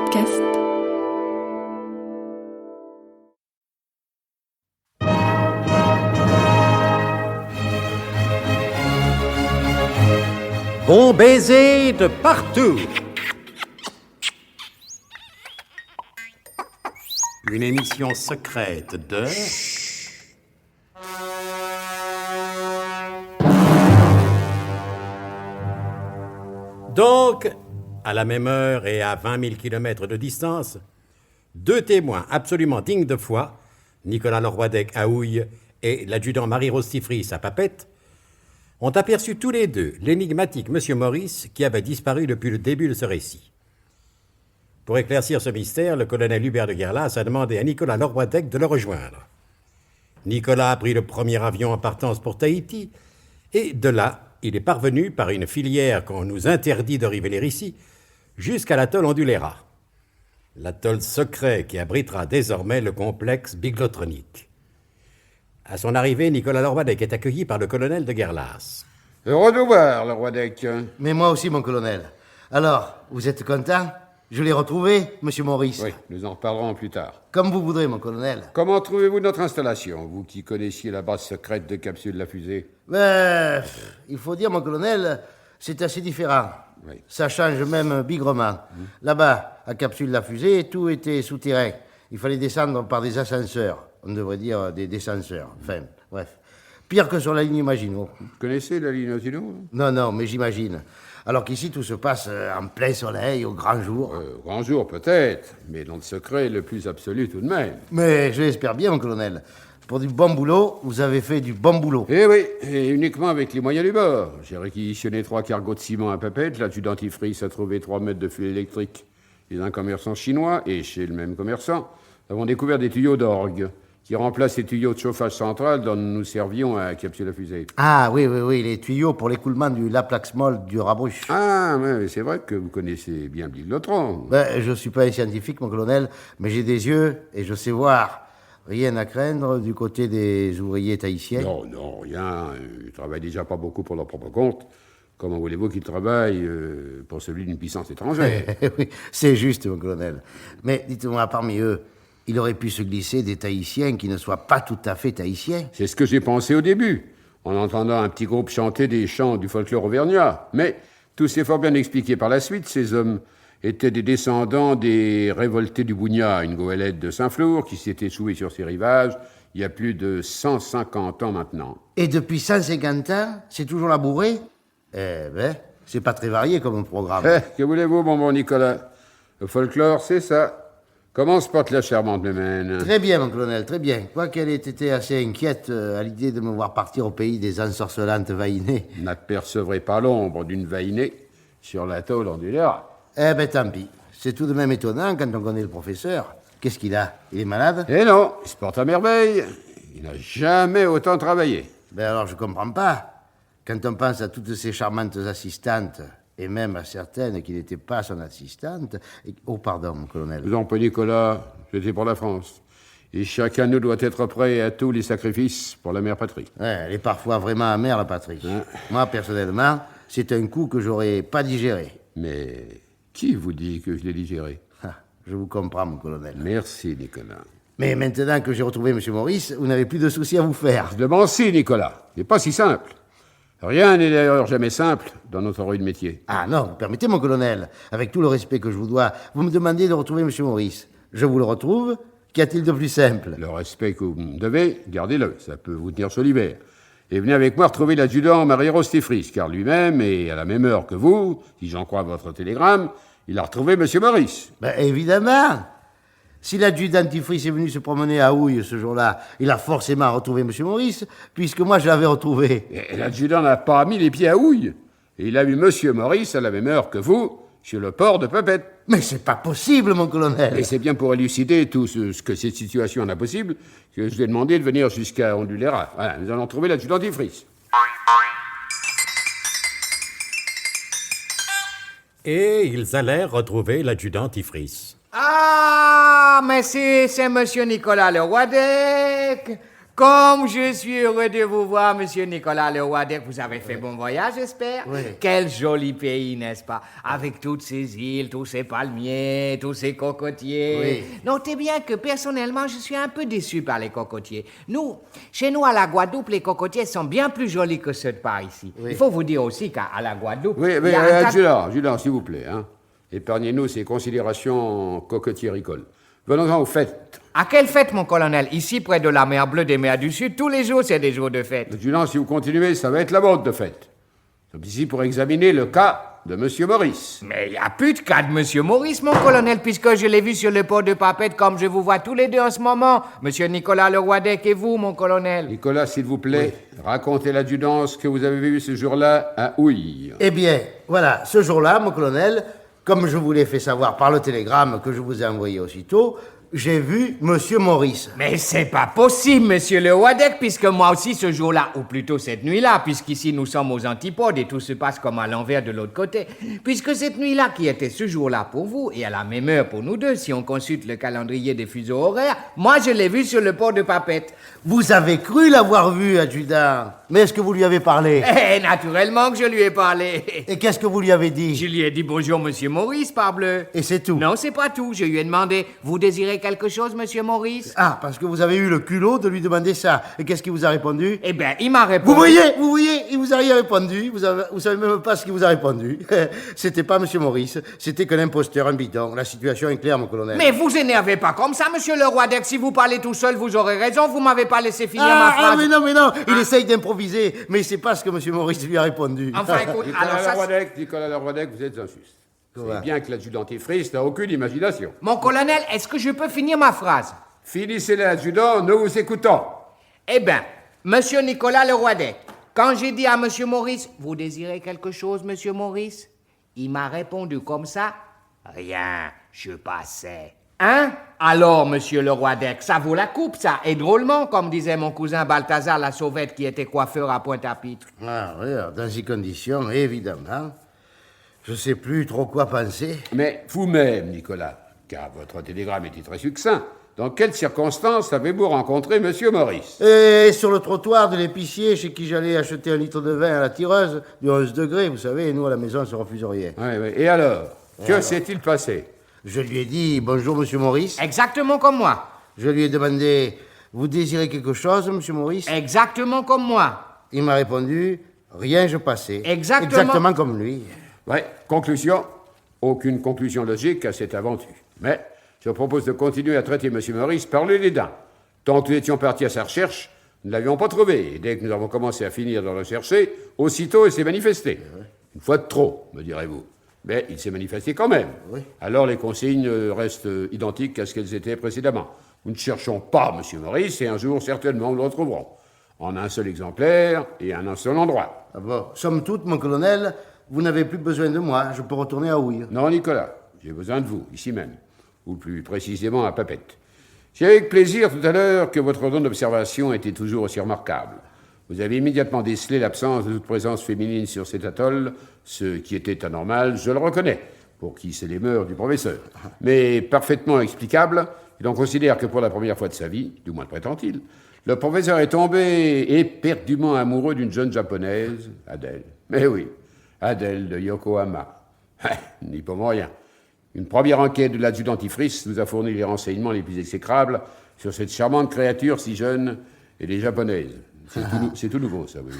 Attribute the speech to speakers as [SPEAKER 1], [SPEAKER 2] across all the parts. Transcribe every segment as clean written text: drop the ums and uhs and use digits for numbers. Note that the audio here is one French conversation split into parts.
[SPEAKER 1] podcast.
[SPEAKER 2] Bon baiser de partout. Une émission secrète de... Donc, à la même heure et à 20 000 kilomètres de distance, deux témoins absolument dignes de foi, Nicolas Leroydec à Houille et l'adjudant Marie-Rose Tifris à Papette, ont aperçu tous les deux l'énigmatique M. Maurice qui avait disparu depuis le début de ce récit. Pour éclaircir ce mystère, le colonel Hubert de Guerlas a demandé à Nicolas Leroydec de le rejoindre. Nicolas a pris le premier avion en partance pour Tahiti, et de là, il est parvenu, par une filière qu'on nous interdit de révéler ici, jusqu'à l'atoll Ondulera. L'atoll secret qui abritera désormais le complexe biglotronique. À son arrivée, Nicolas Leroydec est accueilli par le colonel de Guerlas.
[SPEAKER 3] Heureux de vous voir, Leroydec.
[SPEAKER 4] Mais moi aussi, mon colonel. Alors, vous êtes content? Je l'ai retrouvé, monsieur Maurice.
[SPEAKER 3] Oui, nous en reparlerons plus tard.
[SPEAKER 4] Comme vous voudrez, mon colonel.
[SPEAKER 3] Comment trouvez-vous notre installation, vous qui connaissiez la base secrète de Capsule la Fusée?
[SPEAKER 4] Il faut dire, mon colonel, c'est assez différent.
[SPEAKER 3] Oui.
[SPEAKER 4] Ça change même bigrement. Là-bas, à Capsule la Fusée, tout était souterrain. Il fallait descendre par des ascenseurs. On devrait dire des descenseurs. Enfin, bref. Pire que sur la ligne Maginot.
[SPEAKER 3] Vous connaissez la ligne Maginot?
[SPEAKER 4] Non, mais j'imagine. Alors qu'ici, tout se passe en plein soleil, au grand jour.
[SPEAKER 3] Grand jour, peut-être, mais dans le secret le plus absolu tout de même.
[SPEAKER 4] Mais je l'espère bien, mon colonel. Pour du bon boulot, vous avez fait du bon boulot.
[SPEAKER 3] Eh oui, et uniquement avec les moyens du bord. J'ai réquisitionné 3 cargos de ciment à Papette, l'adjudant Tifris a trouvé 3 mètres de fil électrique chez un commerçant chinois, et chez le même commerçant, nous avons découvert des tuyaux d'orgue qui remplacent les tuyaux de chauffage central dont nous servions à Capsule la Fusée.
[SPEAKER 4] Ah, oui, les tuyaux pour l'écoulement du Laplaxmol du Rabruche.
[SPEAKER 3] Ah, mais c'est vrai que vous connaissez bien le biglotron.
[SPEAKER 4] Je suis pas un scientifique, mon colonel, mais j'ai des yeux et je sais voir. Rien à craindre du côté des ouvriers tahitiens.
[SPEAKER 3] Non, rien. Ils travaillent déjà pas beaucoup pour leur propre compte. Comment voulez-vous qu'ils travaillent pour celui d'une puissance étrangère?
[SPEAKER 4] Oui, c'est juste, mon colonel. Mais dites-moi, parmi eux, il aurait pu se glisser des Tahitiens qui ne soient pas tout à fait Tahitiens.
[SPEAKER 3] C'est ce que j'ai pensé au début, en entendant un petit groupe chanter des chants du folklore auvergnat. Mais tout s'est fort bien expliqué par la suite. Ces hommes étaient des descendants des révoltés du Bougna, une goélette de Saint-Flour qui s'était échouée sur ses rivages il y a plus de 150 ans maintenant.
[SPEAKER 4] Et depuis 150 ans, c'est toujours la bourrée? C'est pas très varié comme programme.
[SPEAKER 3] Que voulez-vous, mon bon Nicolas? Le folklore, c'est ça. Comment se porte la charmante Mémène?
[SPEAKER 4] Très bien, mon colonel, très bien. Quoiqu'elle ait été assez inquiète à l'idée de me voir partir au pays des ensorcelantes vaïnées.
[SPEAKER 3] Vous n'apercevrez pas l'ombre d'une vaïnée sur l'atoll Ondulera.
[SPEAKER 4] Tant pis. C'est tout de même étonnant quand on connaît le professeur. Qu'est-ce qu'il a? Il est malade?
[SPEAKER 3] Eh non, il se porte à merveille. Il n'a jamais autant travaillé.
[SPEAKER 4] Alors, je comprends pas. Quand on pense à toutes ces charmantes assistantes, et même à certaines qui n'étaient pas son assistante... Oh, pardon, mon colonel.
[SPEAKER 3] Vous en prie, Nicolas, j'étais pour la France. Et chacun de nous doit être prêt à tous les sacrifices pour la mère patrie.
[SPEAKER 4] Elle est parfois vraiment amère, la patrie. Moi, personnellement, c'est un coup que j'aurais pas digéré.
[SPEAKER 3] Mais qui vous dit que je l'ai digéré?
[SPEAKER 4] Je vous comprends, mon colonel.
[SPEAKER 3] Merci, Nicolas.
[SPEAKER 4] Mais maintenant que j'ai retrouvé M. Maurice, vous n'avez plus de soucis à vous faire.
[SPEAKER 3] Je le si, Nicolas. C'est pas si simple. Rien n'est d'ailleurs jamais simple dans notre rude métier.
[SPEAKER 4] Ah non, permettez, mon colonel, avec tout le respect que je vous dois, vous me demandez de retrouver M. Maurice. Je vous le retrouve, qu'y a-t-il de plus simple?
[SPEAKER 3] Le respect que vous me devez, gardez-le, ça peut vous tenir sur l'hiver. Et venez avec moi retrouver l'adjudant Marie-Rose Tifris, car lui-même, et à la même heure que vous, si j'en crois votre télégramme, il a retrouvé M. Maurice.
[SPEAKER 4] Évidemment. Si l'adjudant Tifris est venu se promener à Houille ce jour-là, il a forcément retrouvé M. Maurice, puisque moi je l'avais retrouvé.
[SPEAKER 3] Et l'adjudant n'a pas mis les pieds à Houille. Et il a vu M. Maurice à la même heure que vous, sur le port de Papette.
[SPEAKER 4] Mais c'est pas possible, mon colonel.
[SPEAKER 3] Et c'est bien pour élucider tout ce que cette situation est impossible que je vous ai demandé de venir jusqu'à Ondulera. Voilà, nous allons trouver l'adjudant Tifris.
[SPEAKER 2] Et ils allèrent retrouver l'adjudant Tifris.
[SPEAKER 5] Ah, mais c'est monsieur Nicolas Leroydec.
[SPEAKER 1] Comme je suis heureux de vous voir, monsieur Nicolas Leroy-d'Aix. Vous avez fait bon voyage, j'espère?
[SPEAKER 4] Oui.
[SPEAKER 1] Quel joli pays, n'est-ce pas? Avec toutes ces îles, tous ces palmiers, tous ces cocotiers.
[SPEAKER 4] Oui.
[SPEAKER 1] Notez bien que personnellement, je suis un peu déçu par les cocotiers. Chez nous, à la Guadeloupe, les cocotiers sont bien plus jolis que ceux de par ici.
[SPEAKER 4] Oui.
[SPEAKER 1] Il faut vous dire aussi qu'à la Guadeloupe...
[SPEAKER 3] Oui,
[SPEAKER 1] il
[SPEAKER 3] mais
[SPEAKER 1] y a un tas-
[SPEAKER 3] Adjudant, s'il vous plaît, hein. Épargnez-nous ces considérations cocotiéricoles. Venons-en au fait.
[SPEAKER 1] À quelle fête, mon colonel? Ici, près de la mer Bleue des mers du Sud, tous les jours, c'est des jours de fête.
[SPEAKER 3] Adjudant, si vous continuez, ça va être la vôtre de fait. Nous sommes ici pour examiner le cas de Monsieur Maurice.
[SPEAKER 1] Mais il n'y a plus de cas de monsieur Maurice, mon colonel, puisque je l'ai vu sur le port de Papette comme je vous vois tous les deux en ce moment. Monsieur Nicolas Leroy-d'Aix et vous, mon colonel.
[SPEAKER 3] Nicolas, s'il vous plaît, racontez l'adjudant ce que vous avez vu ce jour-là à Houille.
[SPEAKER 4] Eh bien, voilà, ce jour-là, mon colonel, comme je vous l'ai fait savoir par le télégramme que je vous ai envoyé aussitôt, j'ai vu Monsieur Maurice.
[SPEAKER 1] Mais c'est pas possible, monsieur Leroy-d'Aix, puisque moi aussi ce jour-là, ou plutôt cette nuit-là, puisqu'ici nous sommes aux antipodes et tout se passe comme à l'envers de l'autre côté, puisque cette nuit-là qui était ce jour-là pour vous et à la même heure pour nous deux, si on consulte le calendrier des fuseaux horaires, moi je l'ai vu sur le port de Papette.
[SPEAKER 4] Vous avez cru l'avoir vu, adjudant. Mais est-ce que vous lui avez parlé?
[SPEAKER 1] Eh, naturellement que je lui ai parlé.
[SPEAKER 4] Et qu'est-ce que vous lui avez dit?
[SPEAKER 1] Je lui ai dit bonjour, monsieur Maurice, parbleu.
[SPEAKER 4] Et c'est tout?
[SPEAKER 1] Non, c'est pas tout. Je lui ai demandé, vous désirez quelque chose, monsieur Maurice?
[SPEAKER 4] Ah, parce que vous avez eu le culot de lui demander ça. Et qu'est-ce qu'il vous a répondu?
[SPEAKER 1] Eh bien, il m'a répondu.
[SPEAKER 4] Vous voyez, il vous a rien répondu. Vous savez même pas ce qu'il vous a répondu. C'était pas Monsieur Maurice, c'était qu'un imposteur, un bidon. La situation est claire, mon colonel.
[SPEAKER 1] Mais vous énervez pas comme ça, monsieur Leroy-d'Aix. Si vous parlez tout seul, vous aurez raison. Vous m'avez pas laissé finir ma phrase.
[SPEAKER 4] mais non, il essaye d'improviser, mais il sait pas ce que Monsieur Maurice lui a répondu.
[SPEAKER 1] Enfin, écoute, alors ça...
[SPEAKER 3] Nicolas Leroy-d'Aix, vous êtes injuste.
[SPEAKER 4] Quoi?
[SPEAKER 3] C'est bien que l'adjudant Fris n'a aucune imagination.
[SPEAKER 1] Mon colonel, est-ce que je peux finir ma phrase?
[SPEAKER 3] Finissez l'adjudant, nous vous écoutons.
[SPEAKER 1] Eh bien, monsieur Nicolas Leroy-d'Aix, quand j'ai dit à monsieur Maurice, vous désirez quelque chose, monsieur Maurice? Il m'a répondu comme ça, rien, je passais. Hein? Alors, monsieur Leroy-d'Aix, ça vaut la coupe, ça. Et drôlement, comme disait mon cousin Balthazar la Sauvette qui était coiffeur à Pointe-à-Pitre.
[SPEAKER 4] Ah oui, alors, dans ces conditions, évidemment, je sais plus trop quoi penser.
[SPEAKER 3] Mais vous-même, Nicolas, car votre télégramme était très succinct, dans quelles circonstances avez-vous rencontré Monsieur Maurice?
[SPEAKER 4] Et sur le trottoir de l'épicier chez qui j'allais acheter un litre de vin à la tireuse, du 11 degrés, vous savez, nous à la maison, on se refuse rien.
[SPEAKER 3] Oui, oui. Et alors? Que s'est-il passé?
[SPEAKER 4] Je lui ai dit bonjour, Monsieur Maurice.
[SPEAKER 1] Exactement comme moi.
[SPEAKER 4] Je lui ai demandé, vous désirez quelque chose, Monsieur Maurice?
[SPEAKER 1] Exactement comme moi.
[SPEAKER 4] Il m'a répondu, rien, je passais.
[SPEAKER 1] Exactement.
[SPEAKER 4] comme lui.
[SPEAKER 3] Oui, conclusion. Aucune conclusion logique à cette aventure. Mais je propose de continuer à traiter Monsieur Maurice par le dédain. Tant que nous étions partis à sa recherche, nous ne l'avions pas trouvé. Et dès que nous avons commencé à finir de le rechercher, aussitôt il s'est manifesté. Une fois de trop, me direz-vous. Mais il s'est manifesté quand même.
[SPEAKER 4] Oui.
[SPEAKER 3] Alors les consignes restent identiques à ce qu'elles étaient précédemment. Nous ne cherchons pas Monsieur Maurice et un jour certainement nous le retrouverons. En un seul exemplaire et en un seul endroit.
[SPEAKER 4] Ah bon, somme toute, mon colonel, vous n'avez plus besoin de moi, je peux retourner à Houille.
[SPEAKER 3] Non, Nicolas, j'ai besoin de vous, ici même. Ou plus précisément à Papette. J'ai avec plaisir tout à l'heure que votre don d'observation était toujours aussi remarquable. Vous avez immédiatement décelé l'absence de toute présence féminine sur cet atoll, ce qui était anormal, je le reconnais, pour qui c'est les mœurs du professeur. Mais parfaitement explicable, il en considère que pour la première fois de sa vie, du moins le prétend-il, le professeur est tombé éperdument amoureux d'une jeune japonaise, Adèle. Mais oui, Adèle de Yokohama. Ni pour moi rien. Une première enquête de l'adjudant Fris nous a fourni les renseignements les plus exécrables sur cette charmante créature si jeune et les japonaises. C'est tout nouveau, ça, oui.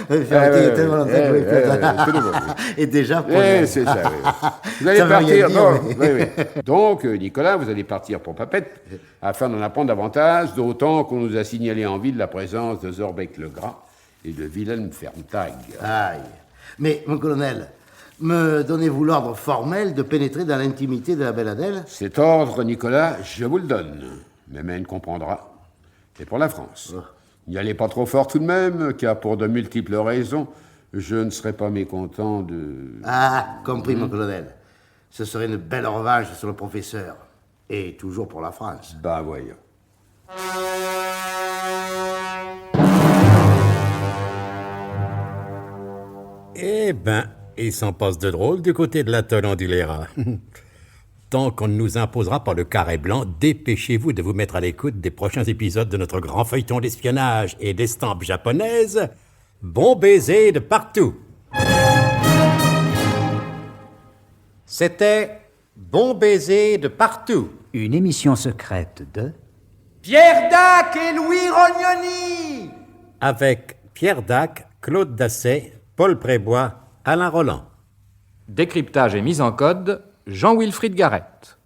[SPEAKER 4] Tellement longtemps que vous faites.
[SPEAKER 3] Tout nouveau, oui.
[SPEAKER 4] Et déjà,
[SPEAKER 3] C'est ça, oui. Vous allez
[SPEAKER 4] Ça veut rien
[SPEAKER 3] partir.
[SPEAKER 4] dire,
[SPEAKER 3] Bon,
[SPEAKER 4] mais-
[SPEAKER 3] oui, oui. Donc, Nicolas, vous allez partir pour Papette afin d'en apprendre davantage, d'autant qu'on nous a signalé en ville la présence de Zorbeck le Gras et de Wilhelm Ferntag.
[SPEAKER 4] Aïe. Mais, mon colonel, me donnez-vous l'ordre formel de pénétrer dans l'intimité de la belle Adèle?
[SPEAKER 3] Cet ordre, Nicolas, je vous le donne. Mes mains comprendra. C'est pour la France. N'y allez pas trop fort tout de même, car pour de multiples raisons, je ne serais pas mécontent de...
[SPEAKER 4] Ah, compris, mon colonel. Ce serait une belle revanche sur le professeur. Et toujours pour la France.
[SPEAKER 3] Ben voyons.
[SPEAKER 2] Eh ben, il s'en passe de drôle du côté de l'atoll Ondulera. tant qu'on ne nous imposera pas le carré blanc, dépêchez-vous de vous mettre à l'écoute des prochains épisodes de notre grand feuilleton d'espionnage et d'estampes japonaises. Bon baiser de partout. C'était Bon baiser de partout.
[SPEAKER 5] Une émission secrète de...
[SPEAKER 1] Pierre Dac et Louis Rognoni.
[SPEAKER 2] Avec Pierre Dac, Claude Dasset, Paul Prébois, Alain Roland.
[SPEAKER 6] Décryptage et mise en code, Jean-Wilfried Garrett.